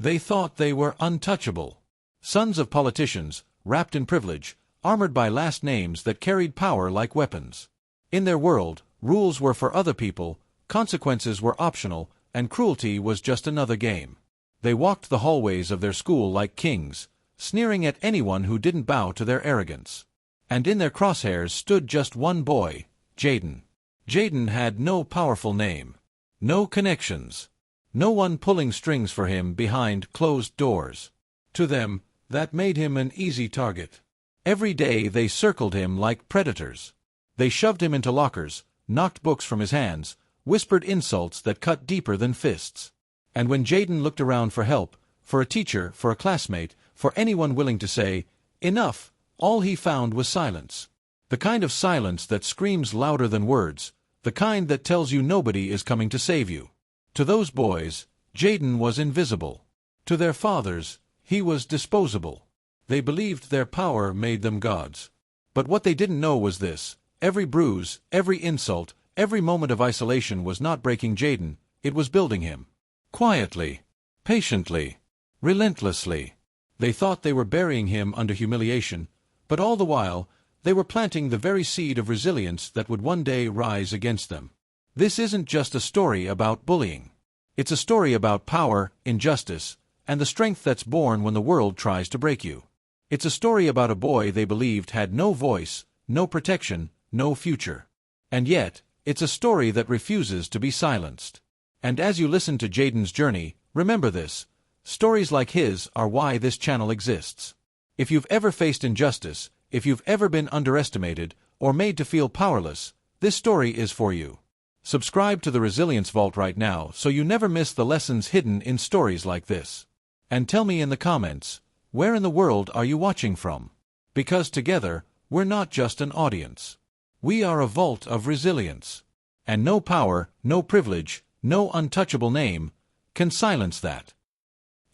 They thought they were untouchable. Sons of politicians, wrapped in privilege, armored by last names that carried power like weapons. In their world, rules were for other people, consequences were optional, and cruelty was just another game. They walked the hallways of their school like kings, sneering at anyone who didn't bow to their arrogance. And in their crosshairs stood just one boy, Jayden. Jayden had no powerful name, no connections, no one pulling strings for him behind closed doors. To them, that made him an easy target. Every day they circled him like predators. They shoved him into lockers, knocked books from his hands, whispered insults that cut deeper than fists. And when Jayden looked around for help, for a teacher, for a classmate, for anyone willing to say, "Enough," all he found was silence. The kind of silence that screams louder than words, the kind that tells you nobody is coming to save you. To those boys, Jayden was invisible. To their fathers, he was disposable. They believed their power made them gods. But what they didn't know was this: every bruise, every insult, every moment of isolation was not breaking Jayden, it was building him. Quietly, patiently, relentlessly. They thought they were burying him under humiliation, but all the while, they were planting the very seed of resilience that would one day rise against them. This isn't just a story about bullying. It's a story about power, injustice, and the strength that's born when the world tries to break you. It's a story about a boy they believed had no voice, no protection, no future. And yet, it's a story that refuses to be silenced. And as you listen to Jayden's journey, remember this: stories like his are why this channel exists. If you've ever faced injustice, if you've ever been underestimated, or made to feel powerless, this story is for you. Subscribe to the Resilience Vault right now so you never miss the lessons hidden in stories like this. And tell me in the comments, where in the world are you watching from? Because together, we're not just an audience. We are a vault of resilience. And no power, no privilege, no untouchable name can silence that.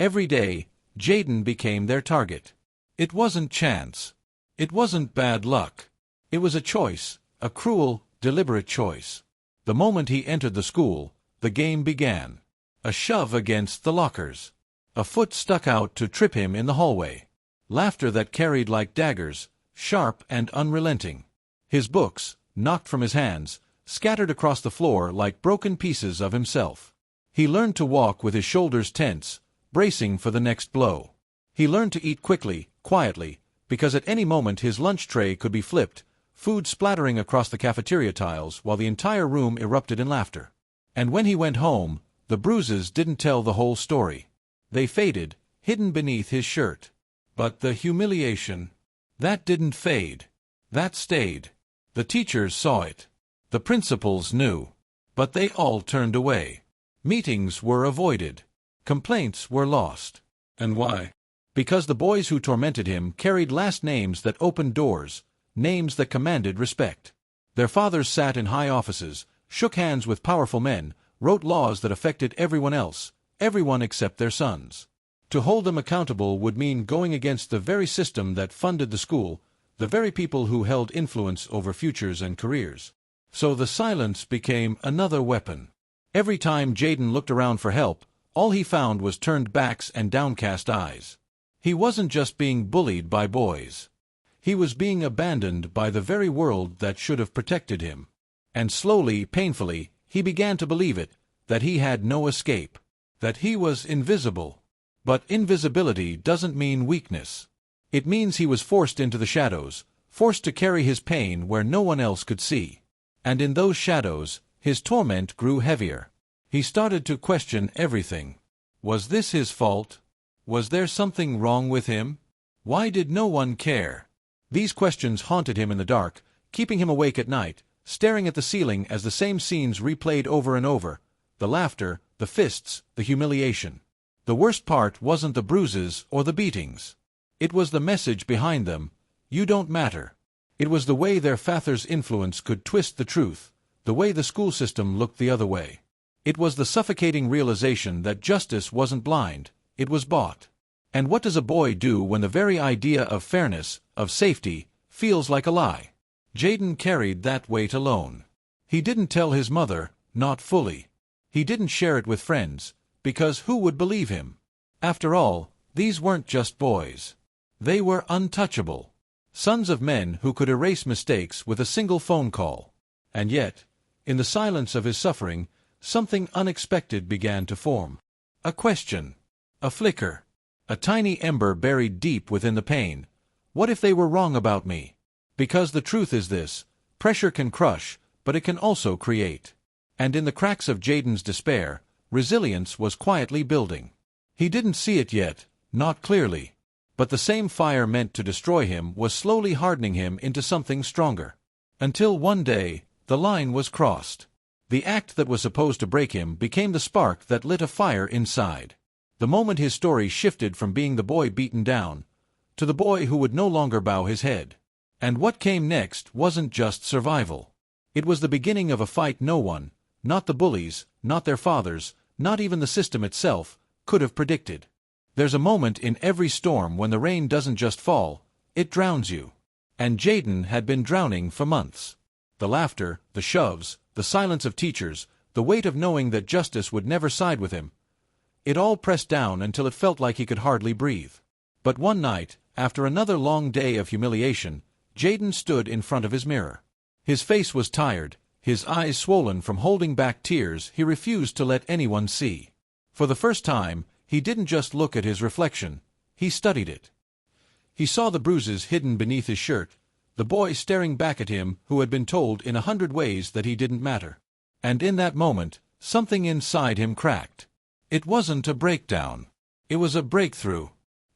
Every day, Jayden became their target. It wasn't chance. It wasn't bad luck. It was a choice, a cruel, deliberate choice. The moment he entered the school, the game began. A shove against the lockers. A foot stuck out to trip him in the hallway. Laughter that carried like daggers, sharp and unrelenting. His books, knocked from his hands, scattered across the floor like broken pieces of himself. He learned to walk with his shoulders tense, bracing for the next blow. He learned to eat quickly, quietly, because at any moment his lunch tray could be flipped, food splattering across the cafeteria tiles while the entire room erupted in laughter. And when he went home, the bruises didn't tell the whole story. They faded, hidden beneath his shirt. But the humiliation, that didn't fade. That stayed. The teachers saw it. The principals knew. But they all turned away. Meetings were avoided. Complaints were lost. And why? Because the boys who tormented him carried last names that opened doors, names that commanded respect. Their fathers sat in high offices, shook hands with powerful men, wrote laws that affected everyone else, everyone except their sons. To hold them accountable would mean going against the very system that funded the school, the very people who held influence over futures and careers. So the silence became another weapon. Every time Jayden looked around for help, all he found was turned backs and downcast eyes. He wasn't just being bullied by boys. He was being abandoned by the very world that should have protected him. And slowly, painfully, he began to believe it, that he had no escape, that he was invisible. But invisibility doesn't mean weakness. It means he was forced into the shadows, forced to carry his pain where no one else could see. And in those shadows, his torment grew heavier. He started to question everything. Was this his fault? Was there something wrong with him? Why did no one care? These questions haunted him in the dark, keeping him awake at night, staring at the ceiling as the same scenes replayed over and over. The laughter, the fists, the humiliation. The worst part wasn't the bruises or the beatings. It was the message behind them: you don't matter. It was the way their father's influence could twist the truth, the way the school system looked the other way. It was the suffocating realization that justice wasn't blind, it was bought. And what does a boy do when the very idea of fairness, of safety, feels like a lie? Jayden carried that weight alone. He didn't tell his mother, not fully. He didn't share it with friends, because who would believe him? After all, these weren't just boys. They were untouchable. Sons of men who could erase mistakes with a single phone call. And yet, in the silence of his suffering, something unexpected began to form. A question. A flicker. A tiny ember buried deep within the pain. What if they were wrong about me? Because the truth is this: pressure can crush, but it can also create. And in the cracks of Jayden's despair, resilience was quietly building. He didn't see it yet, not clearly. But the same fire meant to destroy him was slowly hardening him into something stronger. Until one day, the line was crossed. The act that was supposed to break him became the spark that lit a fire inside. The moment his story shifted from being the boy beaten down, to the boy who would no longer bow his head. And what came next wasn't just survival. It was the beginning of a fight no one, not the bullies, not their fathers, not even the system itself, could have predicted. There's a moment in every storm when the rain doesn't just fall, it drowns you. And Jayden had been drowning for months. The laughter, the shoves, the silence of teachers, the weight of knowing that justice would never side with him. It all pressed down until it felt like he could hardly breathe. But one night, after another long day of humiliation, Jayden stood in front of his mirror. His face was tired, his eyes swollen from holding back tears he refused to let anyone see. For the first time, he didn't just look at his reflection, he studied it. He saw the bruises hidden beneath his shirt, the boy staring back at him who had been told in 100 ways that he didn't matter. And in that moment, something inside him cracked. It wasn't a breakdown. It was a breakthrough.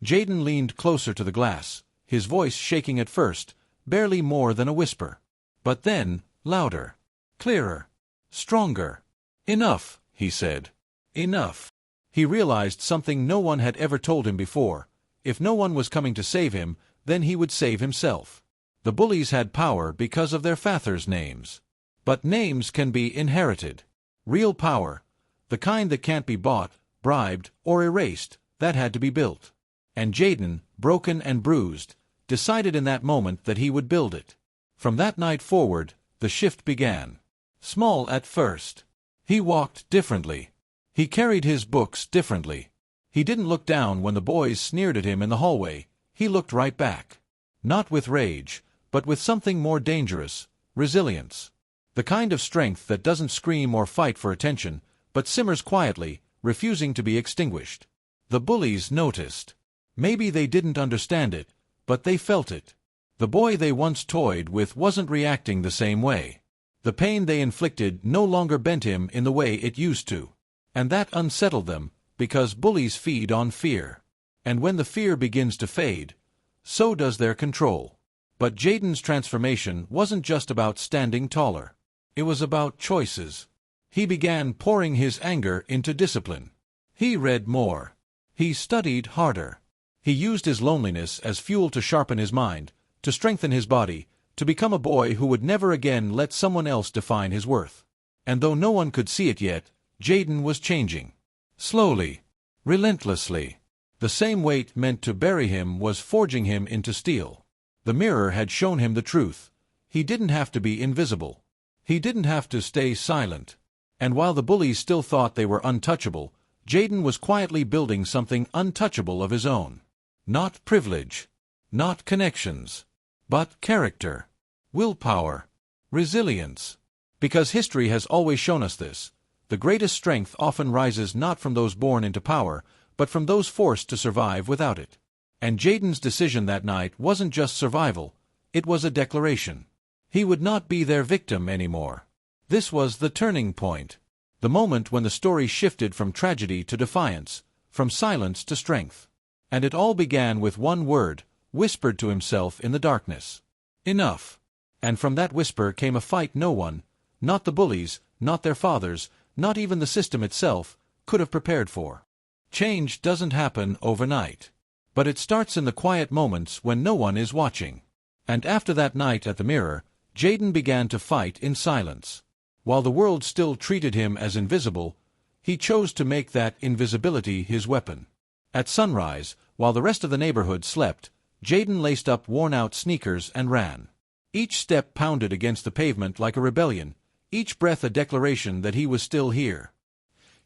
Jayden leaned closer to the glass, his voice shaking at first, barely more than a whisper. But then, louder, clearer, stronger. "Enough," he said. "Enough." He realized something no one had ever told him before. If no one was coming to save him, then he would save himself. The bullies had power because of their fathers' names. But names can be inherited. Real power, the kind that can't be bought, bribed, or erased, that had to be built. And Jayden, broken and bruised, decided in that moment that he would build it. From that night forward, the shift began. Small at first. He walked differently. He carried his books differently. He didn't look down when the boys sneered at him in the hallway, he looked right back. Not with rage, but with something more dangerous: resilience. The kind of strength that doesn't scream or fight for attention, but simmers quietly, refusing to be extinguished. The bullies noticed. Maybe they didn't understand it, but they felt it. The boy they once toyed with wasn't reacting the same way. The pain they inflicted no longer bent him in the way it used to. And that unsettled them, because bullies feed on fear. And when the fear begins to fade, so does their control. But Jayden's transformation wasn't just about standing taller. It was about choices. He began pouring his anger into discipline. He read more. He studied harder. He used his loneliness as fuel to sharpen his mind, to strengthen his body, to become a boy who would never again let someone else define his worth. And though no one could see it yet, Jayden was changing. Slowly. Relentlessly. The same weight meant to bury him was forging him into steel. The mirror had shown him the truth. He didn't have to be invisible. He didn't have to stay silent. And while the bullies still thought they were untouchable, Jayden was quietly building something untouchable of his own. Not privilege. Not connections. But character. Willpower. Resilience. Because history has always shown us this. The greatest strength often rises not from those born into power, but from those forced to survive without it. And Jayden's decision that night wasn't just survival, it was a declaration. He would not be their victim anymore. This was the turning point. The moment when the story shifted from tragedy to defiance, from silence to strength. And it all began with one word, whispered to himself in the darkness. Enough. And from that whisper came a fight no one, not the bullies, not their fathers, not even the system itself, could have prepared for. Change doesn't happen overnight. But it starts in the quiet moments when no one is watching. And after that night at the mirror, Jayden began to fight in silence. While the world still treated him as invisible, he chose to make that invisibility his weapon. At sunrise, while the rest of the neighborhood slept, Jayden laced up worn-out sneakers and ran. Each step pounded against the pavement like a rebellion, each breath a declaration that he was still here.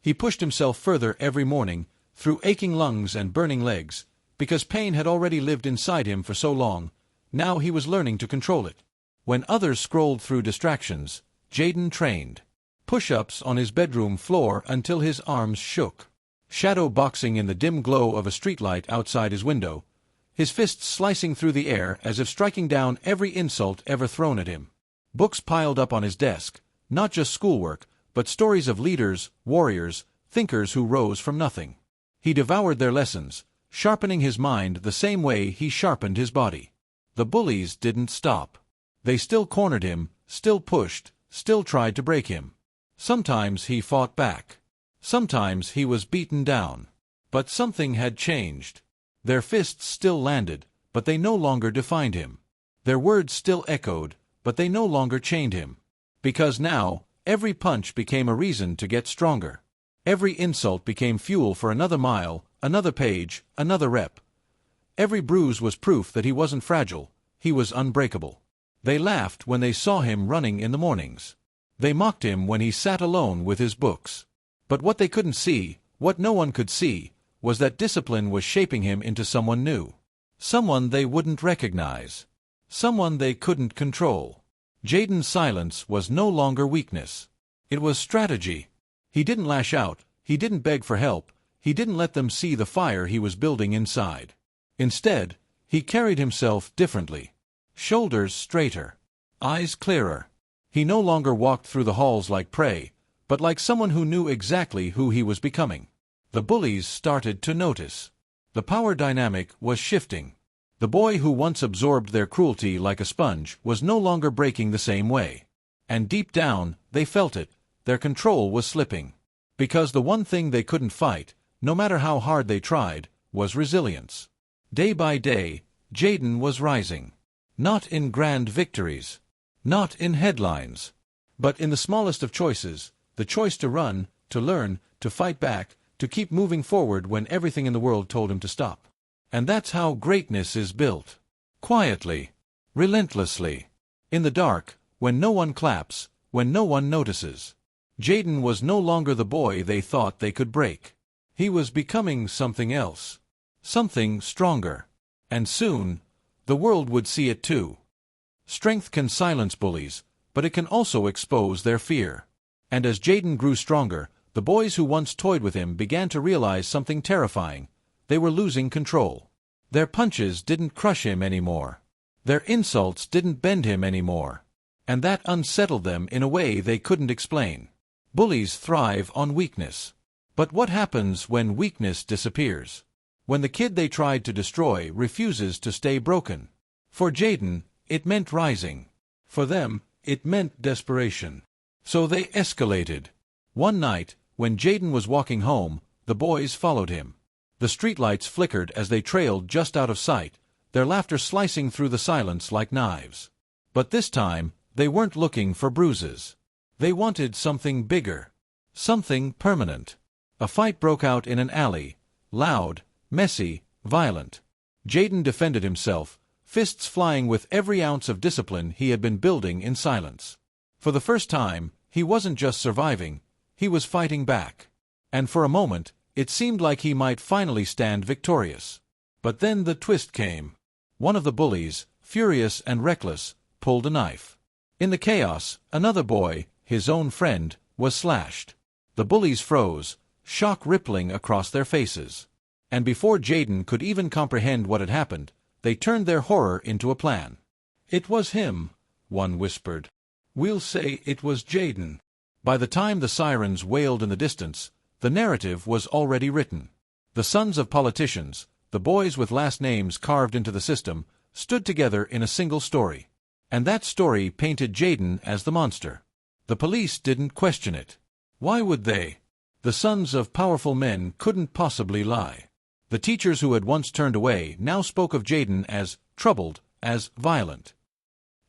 He pushed himself further every morning, Through aching lungs and burning legs, because pain had already lived inside him for so long, now he was learning to control it. When others scrolled through distractions, Jayden trained. Push-ups on his bedroom floor until his arms shook. Shadow boxing in the dim glow of a streetlight outside his window, his fists slicing through the air as if striking down every insult ever thrown at him. Books piled up on his desk, not just schoolwork, but stories of leaders, warriors, thinkers who rose from nothing. He devoured their lessons, sharpening his mind the same way he sharpened his body. The bullies didn't stop. They still cornered him, still pushed, still tried to break him. Sometimes he fought back. Sometimes he was beaten down. But something had changed. Their fists still landed, but they no longer defined him. Their words still echoed, but they no longer chained him. Because now, every punch became a reason to get stronger. Every insult became fuel for another mile, another page, another rep. Every bruise was proof that he wasn't fragile, he was unbreakable. They laughed when they saw him running in the mornings. They mocked him when he sat alone with his books. But what they couldn't see, what no one could see, was that discipline was shaping him into someone new. Someone they wouldn't recognize. Someone they couldn't control. Jayden's silence was no longer weakness. It was strategy. He didn't lash out, he didn't beg for help, he didn't let them see the fire he was building inside. Instead, he carried himself differently. Shoulders straighter. Eyes clearer. He no longer walked through the halls like prey, but like someone who knew exactly who he was becoming. The bullies started to notice. The power dynamic was shifting. The boy who once absorbed their cruelty like a sponge was no longer breaking the same way. And deep down, they felt it, their control was slipping. Because the one thing they couldn't fight, no matter how hard they tried, was resilience. Day by day, Jayden was rising. Not in grand victories. Not in headlines. But in the smallest of choices, the choice to run, to learn, to fight back, to keep moving forward when everything in the world told him to stop. And that's how greatness is built. Quietly. Relentlessly. In the dark, when no one claps, when no one notices. Jayden was no longer the boy they thought they could break. He was becoming something else. Something stronger. And soon, the world would see it too. Strength can silence bullies, but it can also expose their fear. And as Jayden grew stronger, the boys who once toyed with him began to realize something terrifying. They were losing control. Their punches didn't crush him anymore. Their insults didn't bend him anymore. And that unsettled them in a way they couldn't explain. Bullies thrive on weakness. But what happens when weakness disappears? When the kid they tried to destroy refuses to stay broken? For Jayden, it meant rising. For them, it meant desperation. So they escalated. One night, when Jayden was walking home, the boys followed him. The streetlights flickered as they trailed just out of sight, their laughter slicing through the silence like knives. But this time, they weren't looking for bruises. They wanted something bigger. Something permanent. A fight broke out in an alley. Loud, messy, violent. Jayden defended himself, fists flying with every ounce of discipline he had been building in silence. For the first time, he wasn't just surviving, he was fighting back. And for a moment, it seemed like he might finally stand victorious. But then the twist came. One of the bullies, furious and reckless, pulled a knife. In the chaos, another boy, his own friend, was slashed. The bullies froze, shock rippling across their faces. And before Jayden could even comprehend what had happened, they turned their horror into a plan. "It was him," one whispered. "We'll say it was Jayden." By the time the sirens wailed in the distance, the narrative was already written. The sons of politicians, the boys with last names carved into the system, stood together in a single story. And that story painted Jayden as the monster. The police didn't question it. Why would they? The sons of powerful men couldn't possibly lie. The teachers who had once turned away now spoke of Jayden as troubled, as violent.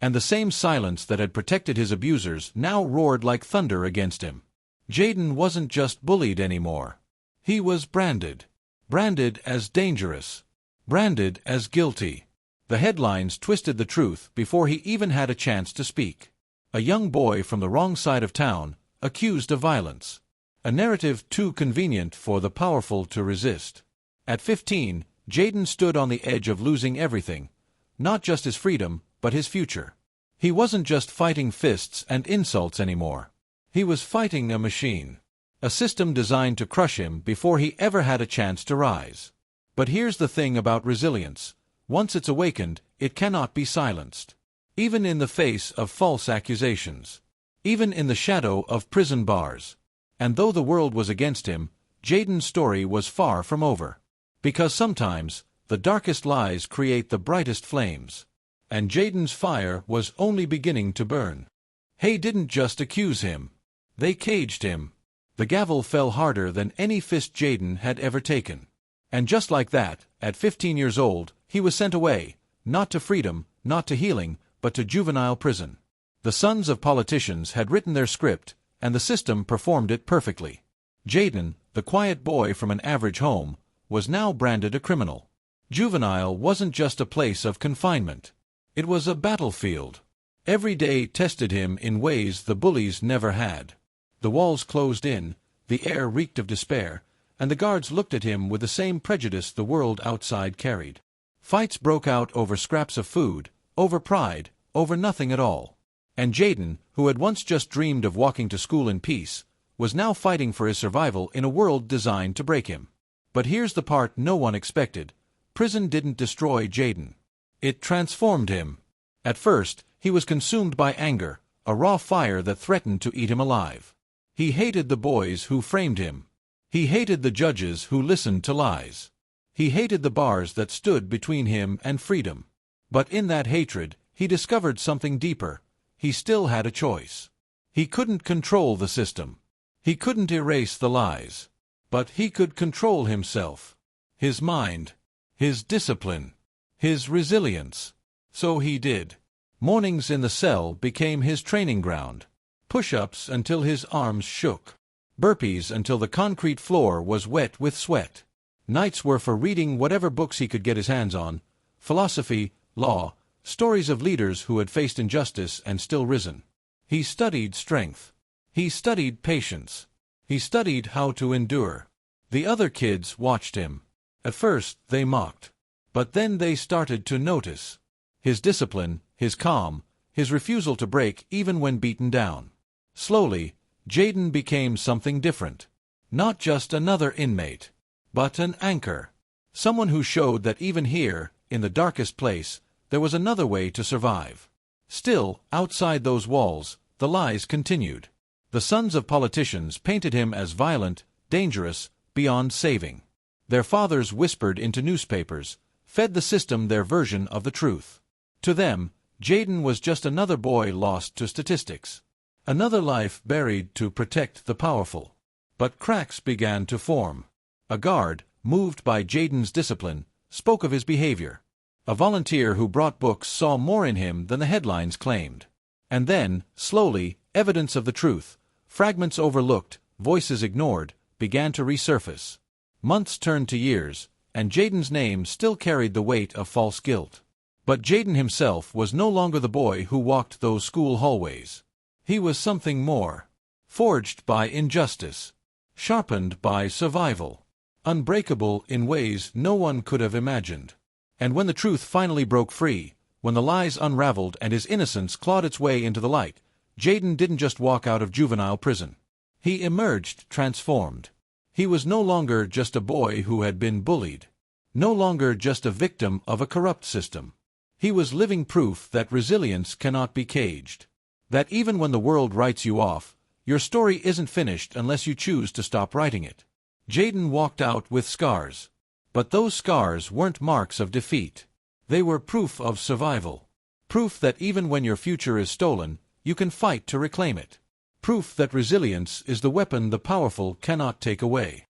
And the same silence that had protected his abusers now roared like thunder against him. Jayden wasn't just bullied anymore. He was branded. Branded as dangerous. Branded as guilty. The headlines twisted the truth before he even had a chance to speak. A young boy from the wrong side of town, accused of violence. A narrative too convenient for the powerful to resist. At 15, Jayden stood on the edge of losing everything, not just his freedom, but his future. He wasn't just fighting fists and insults anymore. He was fighting a machine. A system designed to crush him before he ever had a chance to rise. But here's the thing about resilience. Once it's awakened, it cannot be silenced. Even in the face of false accusations. Even in the shadow of prison bars. And though the world was against him, Jayden's story was far from over. Because sometimes, the darkest lies create the brightest flames. And Jayden's fire was only beginning to burn. They didn't just accuse him. They caged him. The gavel fell harder than any fist Jayden had ever taken. And just like that, at 15 years old, he was sent away, not to freedom, not to healing, but to juvenile prison. The sons of politicians had written their script, and the system performed it perfectly. Jayden, the quiet boy from an average home, was now branded a criminal. Juvenile wasn't just a place of confinement. It was a battlefield. Every day tested him in ways the bullies never had. The walls closed in, the air reeked of despair, and the guards looked at him with the same prejudice the world outside carried. Fights broke out over scraps of food, over pride, over nothing at all. And Jayden, who had once just dreamed of walking to school in peace, was now fighting for his survival in a world designed to break him. But here's the part no one expected. Prison didn't destroy Jayden. It transformed him. At first, he was consumed by anger, a raw fire that threatened to eat him alive. He hated the boys who framed him. He hated the judges who listened to lies. He hated the bars that stood between him and freedom. But in that hatred, he discovered something deeper. He still had a choice. He couldn't control the system. He couldn't erase the lies. But he could control himself. His mind. His discipline. His resilience. So he did. Mornings in the cell became his training ground. Push-ups until his arms shook. Burpees until the concrete floor was wet with sweat. Nights were for reading whatever books he could get his hands on. Philosophy, law, stories of leaders who had faced injustice and still risen. He studied strength. He studied patience. He studied how to endure. The other kids watched him. At first, they mocked. But then they started to notice. His discipline, his calm, his refusal to break even when beaten down. Slowly, Jayden became something different. Not just another inmate, but an anchor. Someone who showed that even here, in the darkest place, there was another way to survive. Still, outside those walls, the lies continued. The sons of politicians painted him as violent, dangerous, beyond saving. Their fathers whispered into newspapers, fed the system their version of the truth. To them, Jayden was just another boy lost to statistics. Another life buried to protect the powerful. But cracks began to form. A guard, moved by Jayden's discipline, spoke of his behavior. A volunteer who brought books saw more in him than the headlines claimed. And then, slowly, evidence of the truth, fragments overlooked, voices ignored, began to resurface. Months turned to years, and Jayden's name still carried the weight of false guilt. But Jayden himself was no longer the boy who walked those school hallways. He was something more. Forged by injustice. Sharpened by survival. Unbreakable in ways no one could have imagined. And when the truth finally broke free, when the lies unraveled and his innocence clawed its way into the light, Jayden didn't just walk out of juvenile prison. He emerged transformed. He was no longer just a boy who had been bullied. No longer just a victim of a corrupt system. He was living proof that resilience cannot be caged. That even when the world writes you off, your story isn't finished unless you choose to stop writing it. Jayden walked out with scars. But those scars weren't marks of defeat. They were proof of survival. Proof that even when your future is stolen, you can fight to reclaim it. Proof that resilience is the weapon the powerful cannot take away.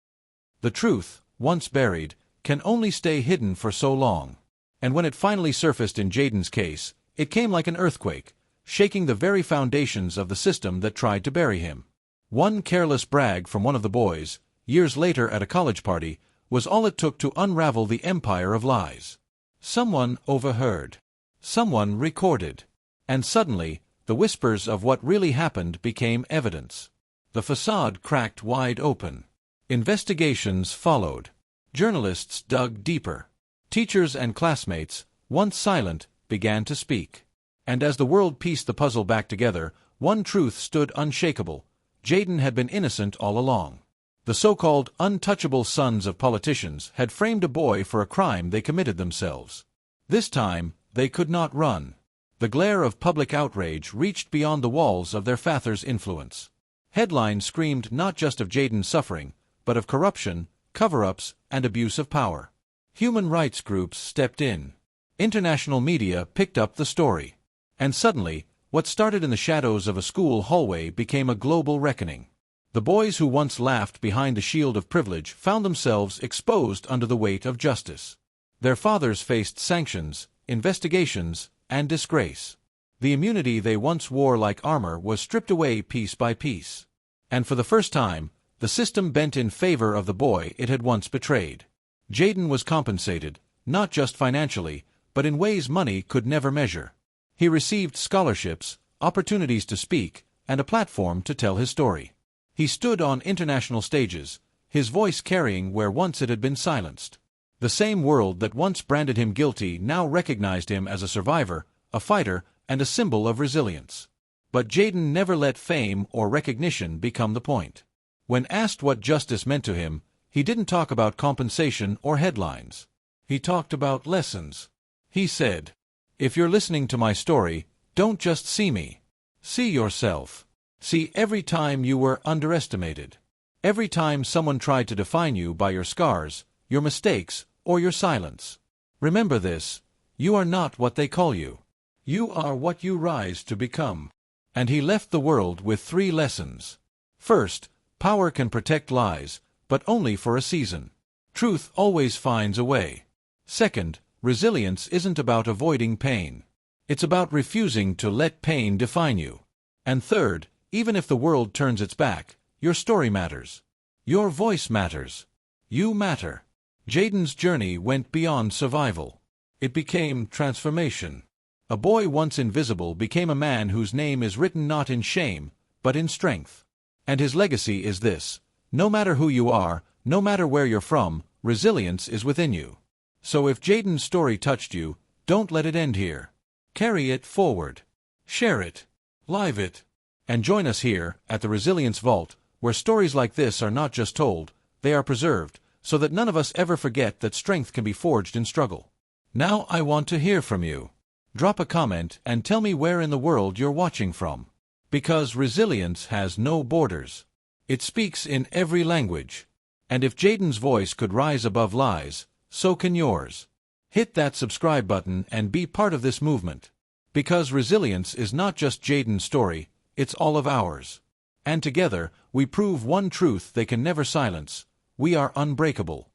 The truth, once buried, can only stay hidden for so long. And when it finally surfaced in Jayden's case, it came like an earthquake, shaking the very foundations of the system that tried to bury him. One careless brag from one of the boys, years later at a college party, was all it took to unravel the empire of lies. Someone overheard. Someone recorded. And suddenly, the whispers of what really happened became evidence. The facade cracked wide open. Investigations followed. Journalists dug deeper. Teachers and classmates, once silent, began to speak. And as the world pieced the puzzle back together, one truth stood unshakable: Jayden had been innocent all along. The so-called untouchable sons of politicians had framed a boy for a crime they committed themselves. This time, they could not run. The glare of public outrage reached beyond the walls of their father's influence. Headlines screamed not just of Jayden's suffering, but of corruption, cover-ups, and abuse of power. Human rights groups stepped in. International media picked up the story. And suddenly, what started in the shadows of a school hallway became a global reckoning. The boys who once laughed behind the shield of privilege found themselves exposed under the weight of justice. Their fathers faced sanctions, investigations, and disgrace. The immunity they once wore like armor was stripped away piece by piece. And for the first time, the system bent in favor of the boy it had once betrayed. Jayden was compensated, not just financially, but in ways money could never measure. He received scholarships, opportunities to speak, and a platform to tell his story. He stood on international stages, his voice carrying where once it had been silenced. The same world that once branded him guilty now recognized him as a survivor, a fighter, and a symbol of resilience. But Jayden never let fame or recognition become the point. When asked what justice meant to him, he didn't talk about compensation or headlines. He talked about lessons. He said, "If you're listening to my story, don't just see me. See yourself. See every time you were underestimated. Every time someone tried to define you by your scars, your mistakes, or your silence. Remember this: you are not what they call you. You are what you rise to become." And he left the world with 3 lessons. First, power can protect lies, but only for a season. Truth always finds a way. Second, resilience isn't about avoiding pain. It's about refusing to let pain define you. And third, even if the world turns its back, your story matters. Your voice matters. You matter. Jayden's journey went beyond survival. It became transformation. A boy once invisible became a man whose name is written not in shame, but in strength. And his legacy is this: no matter who you are, no matter where you're from, resilience is within you. So if Jayden's story touched you, don't let it end here. Carry it forward. Share it. Live it. And join us here, at the Resilience Vault, where stories like this are not just told, they are preserved, so that none of us ever forget that strength can be forged in struggle. Now I want to hear from you. Drop a comment and tell me where in the world you're watching from. Because resilience has no borders. It speaks in every language. And if Jayden's voice could rise above lies, so can yours. Hit that subscribe button and be part of this movement. Because resilience is not just Jayden's story, it's all of ours. And together, we prove one truth they can never silence: we are unbreakable.